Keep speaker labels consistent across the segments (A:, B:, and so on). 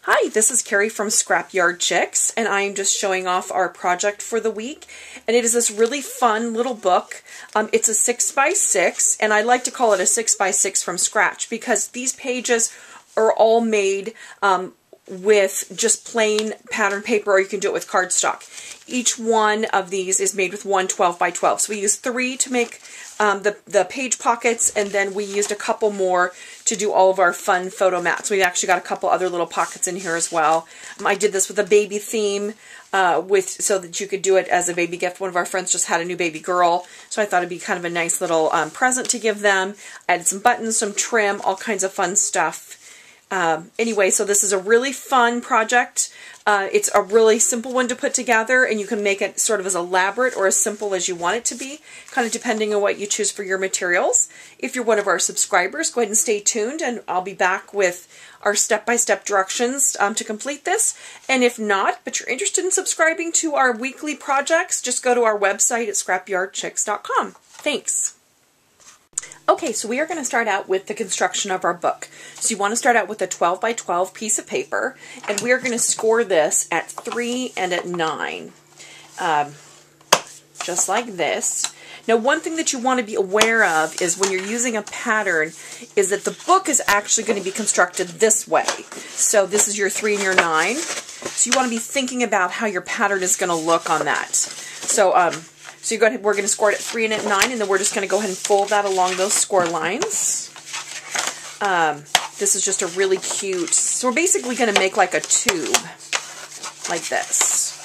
A: Hi, this is Carrie from Scrapyard Chicks, and I am just showing off our project for the week. And it is this really fun little book. It's a 6x6, and I like to call it a 6x6 from scratch because these pages are all made with just plain pattern paper, or you can do it with cardstock. Each one of these is made with one 12x12. So we used 3 to make the page pockets, and then we used a couple more to do all of our fun photo mats. We actually got a couple other little pockets in here as well. I did this with a baby theme so that you could do it as a baby gift. One of our friends just had a new baby girl, so I thought it'd be kind of a nice little present to give them. I added some buttons, some trim, all kinds of fun stuff. Anyway, so this is a really fun project. It's a really simple one to put together, and you can make it sort of as elaborate or as simple as you want it to be, kind of depending on what you choose for your materials. If you're one of our subscribers, go ahead and stay tuned, and I'll be back with our step-by-step directions to complete this. And if not, but you're interested in subscribing to our weekly projects, just go to our website at scrapyardchicks.com. Thanks. Okay, so we are going to start out with the construction of our book. So you want to start out with a 12x12 piece of paper, and we are going to score this at 3 and at 9, just like this. Now, one thing that you want to be aware of is when you're using a pattern is that the book is actually going to be constructed this way. So this is your 3 and your 9. So you want to be thinking about how your pattern is going to look on that. So we're going to score it at 3 and at 9, and then we're just going to go ahead and fold that along those score lines. This is just a really cute, so we're basically going to make like a tube, like this.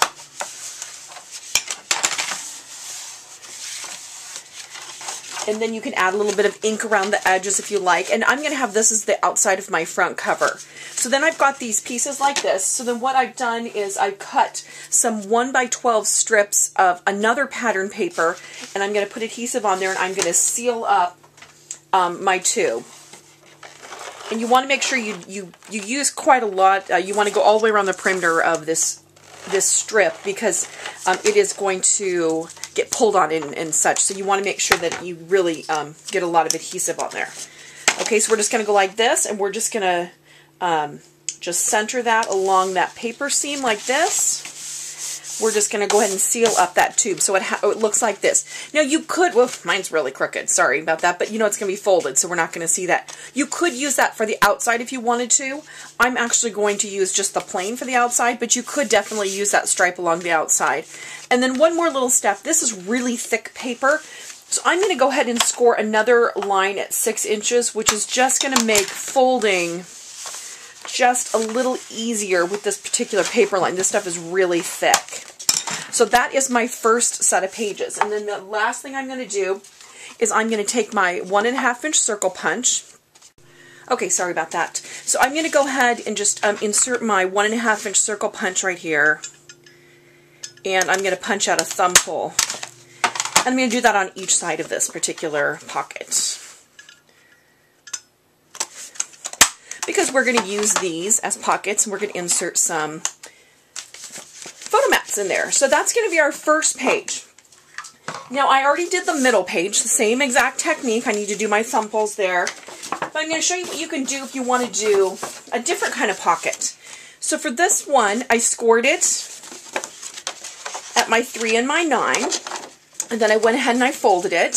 A: And then you can add a little bit of ink around the edges if you like. And I'm going to have this as the outside of my front cover. So then I've got these pieces like this. So then what I've done is I've cut some 1x12 strips of another pattern paper, and I'm going to put adhesive on there, and I'm going to seal up my tube. And you want to make sure you use quite a lot. You want to go all the way around the perimeter of this strip because it is going to get pulled on and such. So you want to make sure that you really get a lot of adhesive on there. Okay, so we're just going to go like this, and we're just going to just center that along that paper seam like this. We're just going to go ahead and seal up that tube so it looks like this. Now you could, well, mine's really crooked, sorry about that, but you know it's going to be folded, so we're not going to see that. You could use that for the outside if you wanted to. I'm actually going to use just the plain for the outside, but you could definitely use that stripe along the outside. And then one more little step. This is really thick paper, so I'm going to go ahead and score another line at 6 inches, which is just going to make folding just a little easier with this particular paper line. This stuff is really thick. So that is my first set of pages. And then the last thing I'm going to do is I'm going to take my 1.5 inch circle punch. Okay, sorry about that. So I'm going to go ahead and just insert my 1.5 inch circle punch right here. And I'm going to punch out a thumb hole. And I'm going to do that on each side of this particular pocket, because we're going to use these as pockets, and we're going to insert some photo mats in there. So that's going to be our first page. Now I already did the middle page, the same exact technique. I need to do my thumb holes there. But I'm going to show you what you can do if you want to do a different kind of pocket. So for this one, I scored it at my 3 and my 9. And then I went ahead and I folded it.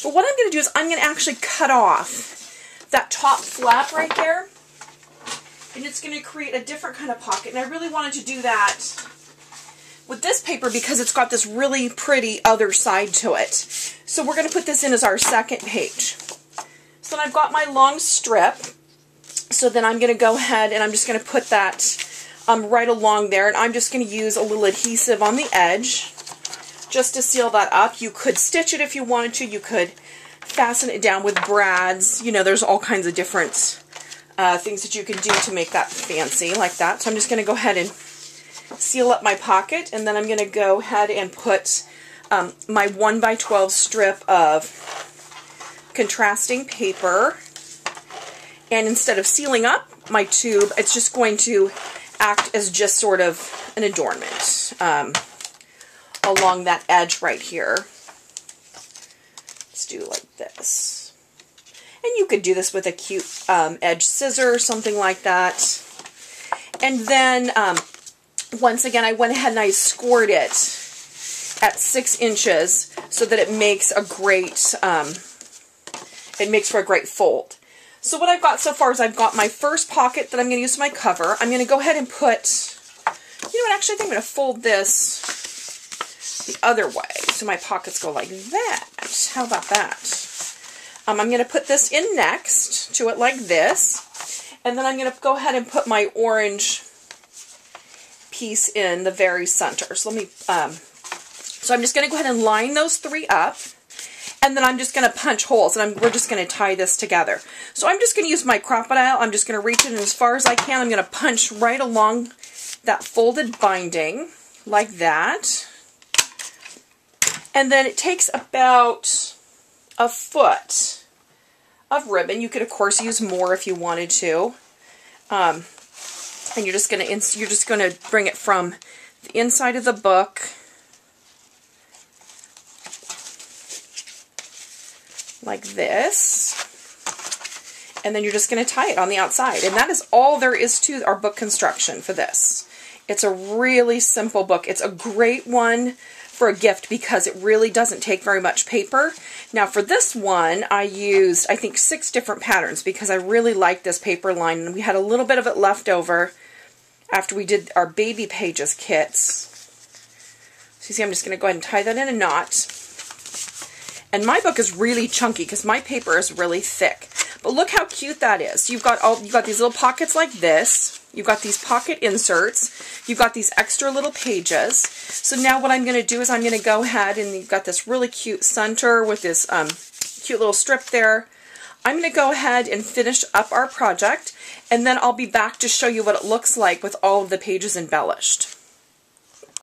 A: But what I'm going to do is I'm going to actually cut off that top flap right there. And it's going to create a different kind of pocket. And I really wanted to do that with this paper because it's got this really pretty other side to it. So we're going to put this in as our second page. So then I've got my long strip. So then I'm going to go ahead and I'm just going to put that right along there. And I'm just going to use a little adhesive on the edge just to seal that up. You could stitch it if you wanted to. You could fasten it down with brads. You know, there's all kinds of different things that you can do to make that fancy like that. So I'm just going to go ahead and seal up my pocket, and then I'm going to go ahead and put my 1x12 strip of contrasting paper, and instead of sealing up my tube, it's just going to act as just sort of an adornment along that edge right here. Let's do like this. And you could do this with a cute edge scissor or something like that. And then, once again, I went ahead and I scored it at 6 inches so that it makes a great, it makes for a great fold. So what I've got so far is I've got my first pocket that I'm going to use for my cover. I'm going to go ahead and put, you know what, actually I think I'm going to fold this the other way so my pockets go like that. How about that? I'm going to put this in next to it like this, and then I'm going to go ahead and put my orange piece in the very center. So let me, so I'm just going to go ahead and line those 3 up, and then I'm just going to punch holes, and we're just going to tie this together. So I'm just going to use my crocodile. I'm just going to reach it in as far as I can. I'm going to punch right along that folded binding like that, and then it takes about a foot of ribbon. You could of course use more if you wanted to, and you're just gonna bring it from the inside of the book like this, and then you're just going to tie it on the outside. And that is all there is to our book construction for this. It's a really simple book. It's a great one for a gift because it really doesn't take very much paper. Now for this one, I used, I think, 6 different patterns because I really like this paper line, and we had a little bit of it left over after we did our baby pages kits. So you see, I'm just going to go ahead and tie that in a knot. And my book is really chunky because my paper is really thick. But look how cute that is. You've got these little pockets like this. You've got these pocket inserts. You've got these extra little pages. So now what I'm going to do is I'm going to go ahead, and you've got this really cute center with this cute little strip there. I'm going to go ahead and finish up our project, and then I'll be back to show you what it looks like with all of the pages embellished.